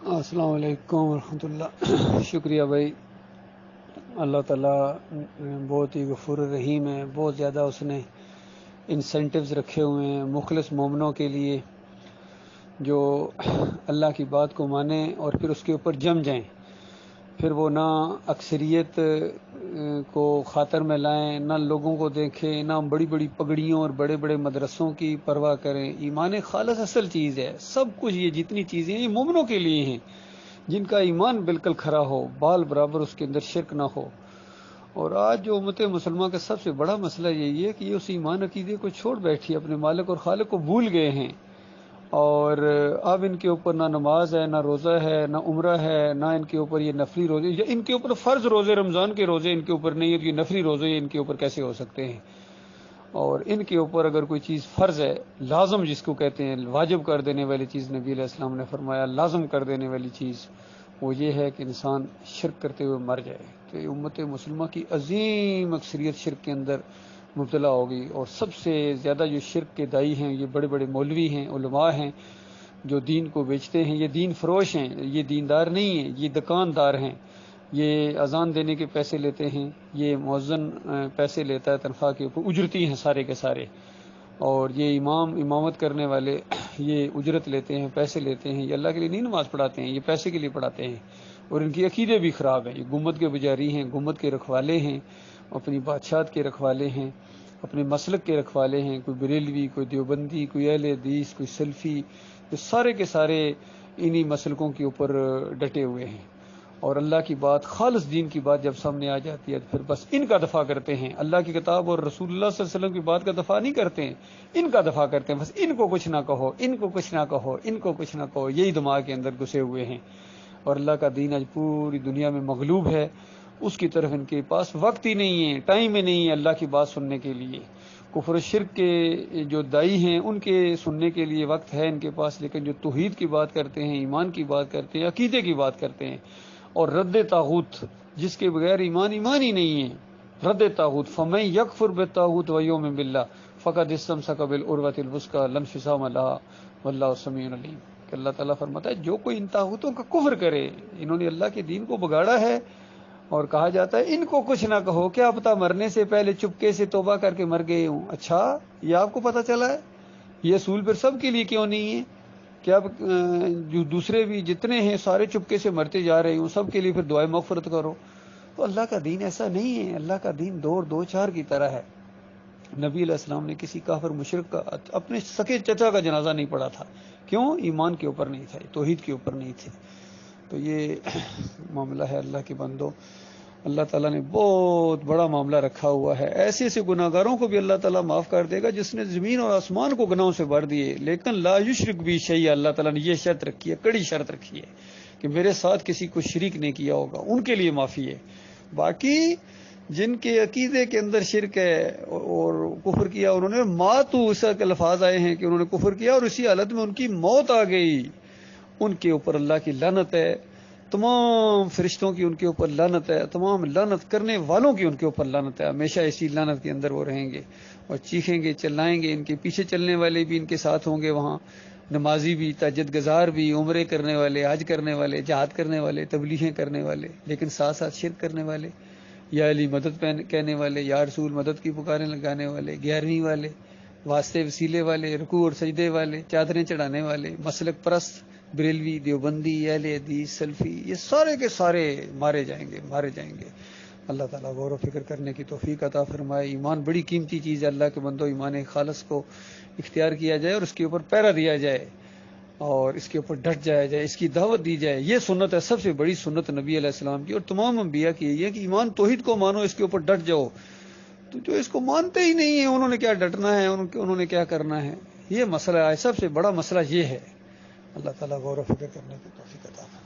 السلام علیکم ورحمۃ اللہ۔ شکریہ بھائی، اللہ تعالیٰ بہت ہی غفور رحیم ہے، بہت زیادہ اس نے انسینٹیوز رکھے ہوئے ہیں مخلص مومنوں کے لیے، جو اللہ کی بات کو مانیں اور پھر اس کے اوپر جم جائیں، پھر وہ نہ اکثریت کو خاطر میں لائیں، نہ لوگوں کو دیکھیں، نہ بڑی بڑی پگڑیوں اور بڑے بڑے مدرسوں کی پرواہ کریں۔ ایمان خالص اصل چیز ہے، سب کچھ یہ جتنی چیزیں ہیں یہ مومنوں کے لیے ہیں، جن کا ایمان بالکل کھرا ہو، بال برابر اس کے اندر شرک نہ ہو۔ اور آج جو امت مسلمہ کا سب سے بڑا مسئلہ یہی ہے کہ یہ اس ایمان عقیدے کو چھوڑ بیٹھی، اپنے مالک اور خالق کو بھول گئے ہیں، اور اب ان کے اوپر نہ نماز ہے، نہ روزہ ہے، نہ عمرہ ہے، نہ ان کے اوپر یہ نفلی روزے، یا ان کے اوپر فرض روزے رمضان کے روزے ان کے اوپر نہیں ہے، تو یہ نفلی روزے ان کے اوپر کیسے ہو سکتے ہیں؟ اور ان کے اوپر اگر کوئی چیز فرض ہے، لازم جس کو کہتے ہیں، واجب کر دینے والی چیز، نبی علیہ السلام نے فرمایا لازم کر دینے والی چیز وہ یہ ہے کہ انسان شرک کرتے ہوئے مر جائے۔ تو یہ امت مسلمہ کی عظیم اکثریت شرک کے اندر مبتلا ہوگی، اور سب سے زیادہ جو شرک کے دائی ہیں یہ بڑے بڑے مولوی ہیں، علماء ہیں، جو دین کو بیچتے ہیں۔ یہ دین فروش ہیں، یہ دیندار نہیں ہیں، یہ دکاندار ہیں۔ یہ اذان دینے کے پیسے لیتے ہیں، یہ مؤذن پیسے لیتا ہے تنخواہ کے اوپر، اجرتی ہیں سارے کے سارے، اور یہ امامت کرنے والے یہ اجرت لیتے ہیں، پیسے لیتے ہیں۔ یہ اللہ کے لیے نہیں نماز پڑھاتے ہیں، یہ پیسے کے لیے پڑھاتے ہیں، اور ان کی عقیدے بھی خراب ہیں۔ یہ گنبد کے پجاری ہیں، گنبد کے رکھوالے ہیں، اپنی بادشاہت کے رکھوالے ہیں، اپنے مسلک کے رکھوالے ہیں، کوئی بریلوی، کوئی دیوبندی، کوئی اہل حدیث، کوئی سلفی، یہ سارے کے سارے انہی مسلکوں کے اوپر ڈٹے ہوئے ہیں۔ اور اللہ کی بات، خالص دین کی بات جب سامنے آ جاتی ہے تو پھر بس ان کا دفاع کرتے ہیں، اللہ کی کتاب اور رسول اللہ صلی اللہ علیہ وسلم کی بات کا دفاع نہیں کرتے ہیں، ان کا دفاع کرتے ہیں۔ بس ان کو کچھ نہ کہو، ان کو کچھ نہ کہو، ان کو کچھ نہ کہو، یہی دماغ کے اندر گھسے ہوئے ہیں۔ اور اللہ کا دین آج پوری دنیا میں مغلوب ہے، اس کی طرف ان کے پاس وقت ہی نہیں ہے، ٹائم ہی نہیں ہے اللہ کی بات سننے کے لیے۔ کفر و شرک کے جو دائی ہیں ان کے سننے کے لیے وقت ہے ان کے پاس، لیکن جو توحید کی بات کرتے ہیں، ایمان کی بات کرتے ہیں، عقیدے کی بات کرتے ہیں، اور رد طاغوت جس کے بغیر ایمان ہی نہیں ہے، رد طاغوت، فمن یکفر بالطاغوت ویؤمن باللہ فقد استمسک بالعروۃ الوثقی لا انفصام لها واللہ سمیع علیم۔ کہ اللہ تعالیٰ فرماتا ہے جو کوئی ان طاغوتوں کا کفر کرے، انہوں نے اللہ کے دین کو بگاڑا ہے، اور کہا جاتا ہے ان کو کچھ نہ کہو، کیا پتہ مرنے سے پہلے چپکے سے توبہ کر کے مر گئے ہوں۔ اچھا، یہ آپ کو پتہ چلا ہے؟ یہ اصول پھر سب کے لیے کیوں نہیں ہے کہ اب جو دوسرے بھی جتنے ہیں سارے چپکے سے مرتے جا رہے ہوں، سب کے لیے پھر دعائے مغفرت کرو؟ تو اللہ کا دین ایسا نہیں ہے، اللہ کا دین دو چار کی طرح ہے۔ نبی علیہ السلام نے کسی کافر مشرک کا اپنے سکے چچا کا جنازہ نہیں پڑھا تھا، کیوں؟ ایمان کے اوپر نہیں تھا، توحید کے اوپر نہیں تھے۔ تو یہ معاملہ ہے اللہ کے بندو، اللہ تعالیٰ نے بہت بڑا معاملہ رکھا ہوا ہے۔ ایسے ایسے گناہ گاروں کو بھی اللہ تعالیٰ معاف کر دے گا جس نے زمین اور آسمان کو گناہوں سے بھر دیے، لیکن لا یشرک بی شیئا، اللہ تعالیٰ نے یہ شرط رکھی ہے، کڑی شرط رکھی ہے کہ میرے ساتھ کسی کو شریک نہیں کیا ہوگا، ان کے لیے معافی ہے۔ باقی جن کے عقیدے کے اندر شرک ہے اور کفر کیا، انہوں نے ماتو، اس کے الفاظ آئے ہیں کہ انہوں نے کفر کیا اور اسی حالت میں ان کی موت آ گئی، ان کے اوپر اللہ کی لعنت ہے، تمام فرشتوں کی ان کے اوپر لعنت ہے، تمام لعنت کرنے والوں کی ان کے اوپر لعنت ہے، ہمیشہ اسی لعنت کے اندر وہ رہیں گے اور چیخیں گے، چلائیں گے۔ ان کے پیچھے چلنے والے بھی ان کے ساتھ ہوں گے وہاں، نمازی بھی، تہجد گزار بھی، عمرے کرنے والے، حج کرنے والے، جہاد کرنے والے، تبلیغیں کرنے والے، لیکن ساتھ ساتھ شرک کرنے والے، یا علی مدد کہنے والے، یا رسول مدد کی پکاریں لگانے والے، 11ویں والے، واسطے وسیلے والے، رکوع اور سجدے والے، چادریں چڑھانے والے، مسلک پرست، بریلوی، دیوبندی، اہل حدیث، سلفی، یہ سارے کے سارے مارے جائیں گے۔ اللہ تعالیٰ غور و فکر کرنے کی توفیق عطا فرمائے۔ ایمان بڑی قیمتی چیز ہے، اللہ کے بندو، ایمان خالص کو اختیار کیا جائے اور اس کے اوپر پیرا دیا جائے اور اس کے اوپر ڈٹ جایا جائے، اس کی دعوت دی جائے۔ یہ سنت ہے، سب سے بڑی سنت نبی علیہ السلام کی اور تمام انبیاء کی یہ ہے کہ ایمان توحید کو مانو، اس کے اوپر ڈٹ جاؤ۔ تو جو اس کو مانتے ہی نہیں ہیں، انہوں نے کیا ڈٹنا ہے، انہوں نے کیا کرنا ہے؟ یہ مسئلہ ہے، سب سے بڑا مسئلہ یہ ہے۔ اللہ تعالیٰ غور و فکر کرنے کی توفیق عطا فرمائے۔